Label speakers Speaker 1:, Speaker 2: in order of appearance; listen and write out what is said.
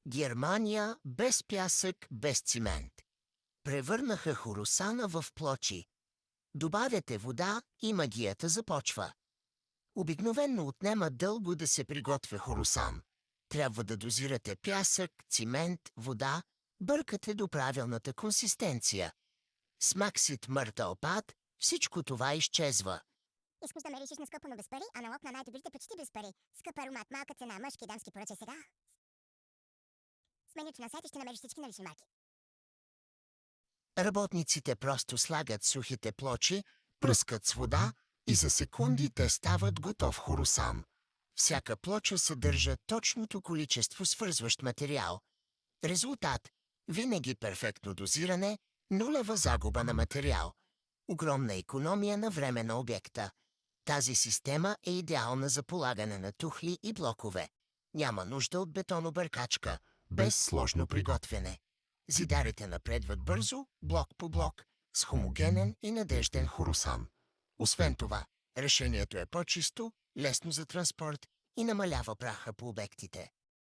Speaker 1: Германия без пясък, без цимент. Превърнаха Хорусана в плочи. Добавяте вода и магията започва. Обикновенно отнема дълго да се приготвя хорусан. Трябва да дозирате пясък, цимент, вода, бъркате до правилната консистенция. Смаксит мъртъл пад, всичко това изчезва.
Speaker 2: Искаш да ме решиш на скъпо, но без пари, аналог на най-добрите почти без пари. Скъп аромат, малка цена, мъжки и дамски поръчай сега. С менюто на сайта ще намериш всички налични марки.
Speaker 1: Работниците просто слагат сухите плочи, пръскат с вода и за секунди те стават готов хорусан. Всяка плоча съдържа точното количество свързващ материал. Резултат – винаги перфектно дозиране, нулева загуба на материал. Огромна икономия на време на обекта. Тази система е идеална за полагане на тухли и блокове. Няма нужда от бетонобъркачка, без сложно приготвяне. Зидарите напредват бързо, блок по блок, с хомогенен и надежден хорусан. Освен това, решението е по-чисто, лесно за транспорт и намалява праха по обектите.